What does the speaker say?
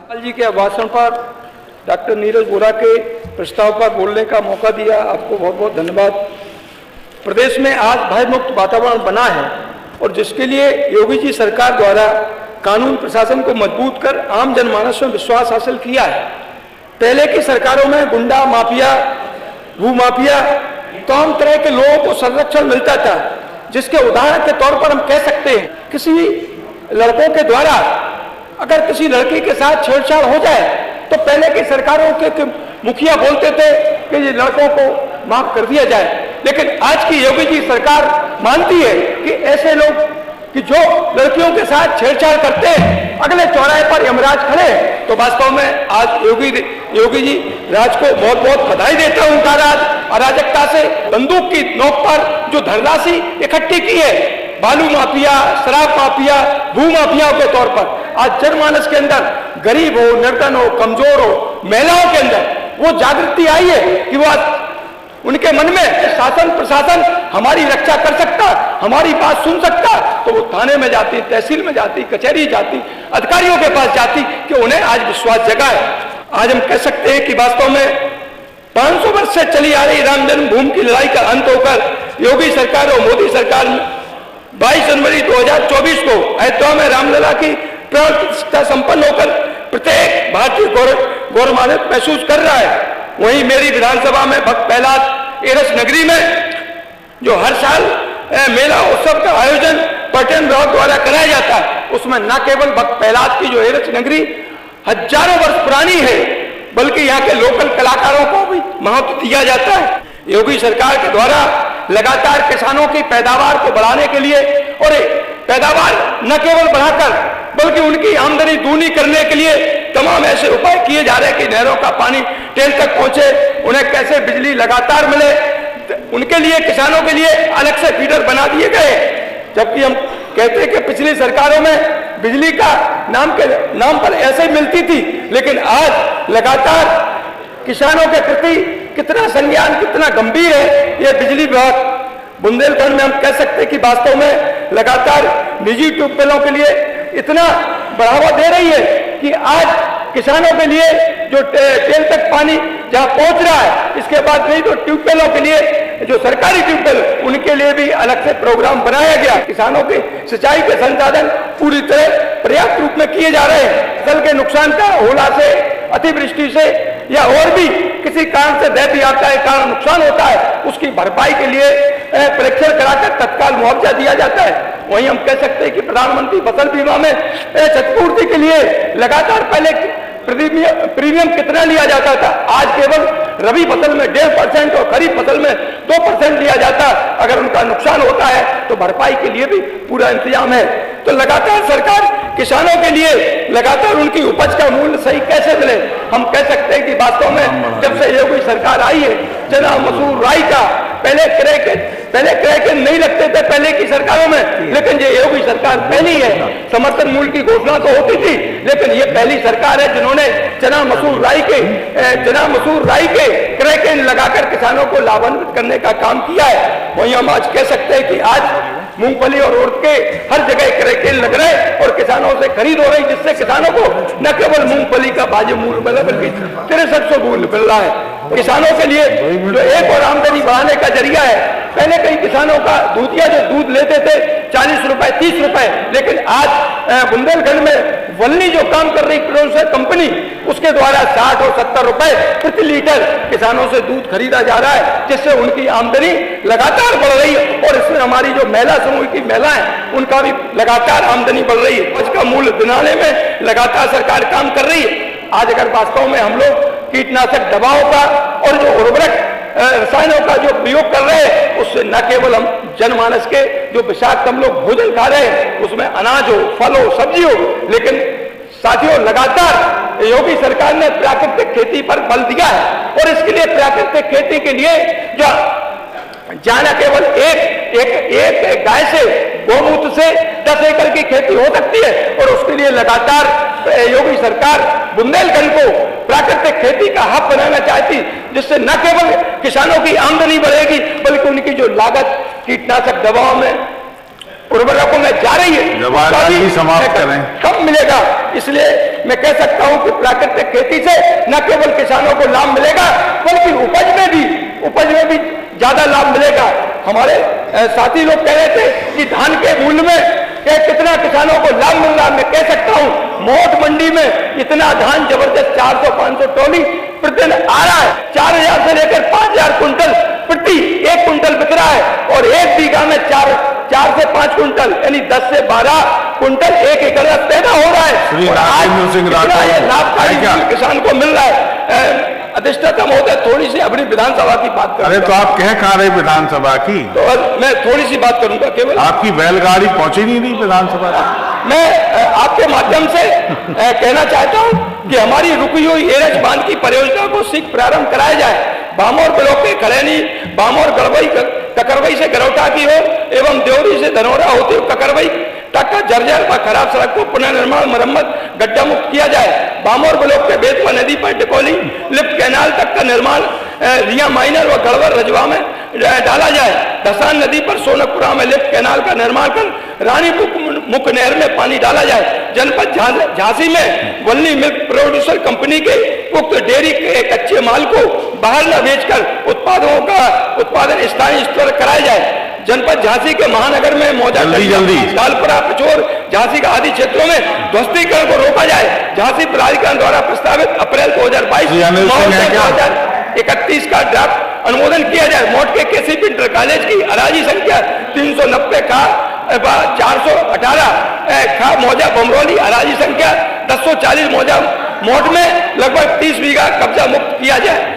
राज्यपाल जी के भाषण पर डॉक्टर नीरज वोरा के प्रस्ताव पर बोलने का मौका दिया, आपको बहुत बहुत धन्यवाद। प्रदेश में आज भय मुक्त वातावरण बना है और जिसके लिए योगी जी सरकार द्वारा कानून प्रशासन को मजबूत कर आम जनमानस में विश्वास हासिल किया है। पहले की सरकारों में गुंडा माफिया, भूमाफिया, तमाम तरह के लोगों को संरक्षण मिलता था, जिसके उदाहरण के तौर पर हम कह सकते हैं किसी लड़कों के द्वारा अगर किसी लड़की के साथ छेड़छाड़ हो जाए तो पहले की सरकारों के मुखिया बोलते थे कि ये लड़कों को माफ कर दिया जाए, लेकिन आज की योगी जी सरकार मानती है कि ऐसे लोग कि जो लड़कियों के साथ छेड़छाड़ करते हैं अगले चौराहे पर यमराज खड़े। तो वास्तव में आज योगी जी राज को बहुत बहुत बधाई देता हूं। उनका राज अराजकता से बंदूक की नोक पर जो धनराशि इकट्ठी की है बालू माफिया, शराब माफिया, भू माफियाओं के तौर पर आज जनमानस के अंदर गरीब हो, निर्धन हो, कमजोर हो, महिलाओं के अंदर वो जागृति आई है कि वो उनके मन में शासन प्रशासन हमारी रक्षा कर सकता, हमारी बात सुन सकता, तो वो थाने में जाती, तहसील में जाती, कचहरी जाती, अधिकारियों के पास जाती कि उन्हें आज विश्वास जगा है। आज हम कह सकते हैं कि वास्तव में 500 वर्ष से चली आ रही राम जन्मभूमि की लड़ाई का अंत होकर योगी सरकार और मोदी सरकार 22 जनवरी 2024 को अयोध्या में रामलला की प्राण प्रतिष्ठा संपन्न होकर प्रत्येक भारतीय गौरवान्वित महसूस कर रहा है। वहीं मेरी विधानसभा में भक्त प्रहलाद एरस नगरी में जो हर साल मेला उत्सव का आयोजन पर्यटन विभाग द्वारा कराया जाता है, उसमें न केवल भक्त प्रहलाद की जो एरस नगरी हजारों वर्ष पुरानी है, बल्कि यहाँ के लोकल कलाकारों को भी महत्व दिया जाता है। योगी सरकार के द्वारा लगातार किसानों की पैदावार को बढ़ाने के लिए और पैदावार न केवल बढ़ाकर बल्कि उनकी आमदनी दूनी करने के लिए तमाम ऐसे उपाय किए जा रहे हैं कि नहरों का पानी टेल तक पहुंचे, उन्हें कैसे बिजली लगातार मिले, उनके लिए किसानों के लिए अलग से फीडर बना दिए गए। जबकि हम कहते हैं कि पिछली सरकारों में बिजली का नाम पर ऐसे ही मिलती थी, लेकिन आज लगातार किसानों के प्रति कितना संज्ञान, कितना गंभीर है ये बिजली विभाग। बुंदेलखंड में हम कह सकते हैं कि वास्तव में लगातार निजी ट्यूबवेलों के लिए इतना बढ़ावा दे रही है कि आज किसानों के लिए जो टेल तक पानी जहां पहुंच रहा है, इसके बाद नहीं तो ट्यूबवेलों के लिए जो सरकारी ट्यूबवेल उनके लिए भी अलग से प्रोग्राम बनाया गया। किसानों के सिंचाई के संसाधन पूरी तरह पर्याप्त रूप में किए जा रहे हैं। फसल के नुकसान का ओला से, अतिवृष्टि से या और भी किसी कारण से दैवीय आपदा के कारण नुकसान होता है, उसकी भरपाई के लिए परीक्षण कराकर तत्काल मुआवजा दिया जाता है। वहीं हम कह सकते हैं कि प्रधानमंत्री फसल बीमा में क्षतिपूर्ति के लिए लगातार पहले प्रीमियम कितना लिया जाता था, आज केवल रबी फसल में 1.5% और खरीफ फसल में 2% लिया जाता। अगर उनका नुकसान होता है तो भरपाई के लिए भी पूरा इंतजाम है। तो लगातार सरकार किसानों के लिए लगातार उनकी उपज का मूल्य सही कैसे मिले, हम कह सकते हैं कि वास्तव में जब से योगी सरकार आई है, चना, मसूर, राई का पहले क्रय नहीं रखते थे पहले की सरकारों में, लेकिन ये योगी सरकार पहली है। समर्थन मूल्य की घोषणा तो होती थी, लेकिन ये पहली सरकार है जिन्होंने चना मसूर राई के क्रय केंद्र लगाकर किसानों को लाभान्वित करने का काम किया है। वहीं हम आज कह सकते हैं कि आज मूंगफली और उड़द के हर जगह क्रय केंद्र लग रहे और किसानों से खरीद हो रही, जिससे किसानों को न केवल मूंगफली का वाजिब मूल्य मिला बल्कि 6300 मूल्य मिल रहा है। किसानों के लिए जो एक और आमदनी बढ़ाने का जरिया है। पहले कई किसानों का दूधिया जो दूध लेते थे 40 रुपए 30 रुपए, लेकिन आज बुंदेलखंड में वल्ली जो काम कर रही प्रोड्यूसर कंपनी, उसके द्वारा 60 और 70 रुपए प्रति लीटर किसानों से दूध खरीदा जा रहा है, जिससे उनकी आमदनी लगातार बढ़ रही है। और इसमें हमारी जो महिला समूह की महिलाएं, उनका भी लगातार आमदनी बढ़ रही है। उपज का मूल्य दिलाने में लगातार सरकार काम कर रही है। आज अगर वास्तव में हम लोग कीटनाशक दवाओं का और जो उर्वरक रसायनों का जो प्रयोग कर रहे हैं, उससे न केवल हम जनमानस के जो विषाक्त हम लोग भोजन खा रहे हैं, उसमें अनाज हो, फल हो, सब्जी हो, लेकिन साथियों लगातार योगी सरकार ने प्राकृतिक खेती पर बल दिया है। और इसके लिए प्राकृतिक खेती के लिए जो जाना केवल एक गाय से, गौमूत्र से 10 एकड़ की खेती हो सकती है, और उसके लिए लगातार योगी सरकार बुंदेलखंड को प्राकृतिक खेती का हब बनाना चाहती, जिससे न केवल किसानों की आमदनी बढ़ेगी बल्कि उनकी जो लागत कीटनाशक दवाओं में उर्वरकों में जा रही है, उसका भी समाप्त करें। कम मिलेगा। इसलिए मैं कह सकता हूं कि प्राकृतिक खेती से न केवल किसानों को लाभ मिलेगा बल्कि उपज में भी ज्यादा लाभ मिलेगा। हमारे साथी लोग कह रहे थे कि धान के मूल्य में कितना किसानों को लाभ मिल रहा है। मैं कह सकता हूं मोट मंडी में इतना धान जबरदस्त 400-500 टोली प्रतिदिन आ रहा है। 4000 से लेकर 5000 कुंटल प्रति 1 कुंटल बिक रहा है और 1 बीघा में 4 से 5 कुंटल यानी 10 से 12 कुंटल 1 एकड़ में पैदा हो रहा है। और आज ये लाभकारी किसान को मिल रहा है। अधिष्ठाता महोदय, थोड़ी सी अपनी विधानसभा की बात करूं। अरे तो आप कहाँ रहे विधानसभा की? तो मैं थोड़ी सी बात करूंगा केवल। आपकी बैलगाड़ी पहुंची नहीं विधानसभा। मैं आपके माध्यम से कहना चाहता हूं कि हमारी रुकी हुई एरच बांध की परियोजना को शीघ्र प्रारंभ कराया जाए। बामोर ब्लॉक के खड़ैनी, बामोर गड़बई, ककरवई से गरौटा की ओर एवं देवरी से धनौरा होते हुए ककरवई तक का जर्जर व खराब सड़क को पुनर्निर्माण, मरम्मत, गड्ढा मुक्त किया जाए। बामोर ब्लॉक के बेतवा नदी पर टिकोली लिफ्ट कैनाल तक का निर्माण रिया माइनर व गढ़वर रजवा में डाला जाए। धसान नदी पर सोनकपुरा में लिफ्ट कैनाल का निर्माण कर रानी मुख नहर में पानी डाला जाए। जनपद झांसी में वल्ली मिल्क प्रोड्यूसर कंपनी के उक्त डेयरी के कच्चे माल को बाहर न बेचकर उत्पादों का उत्पादन स्थानीय स्तर कराया जाए। जनपद झांसी के महानगर में मौजा लालपुरा, पिछोर, झांसी का आदि क्षेत्रों में ध्वस्तीकरण को रोका जाए। झांसी प्राधिकरण द्वारा प्रस्तावित अप्रैल 2022 2031 का ड्राफ्ट अनुमोदन किया जाए। मोट के केसीपी इंटर कॉलेज की अराजी संख्या 390 का 418 खा मौजा बमरौली, अराजी संख्या 1040 मौजा मोट में लगभग 30 बीघा कब्जा मुक्त किया जाए।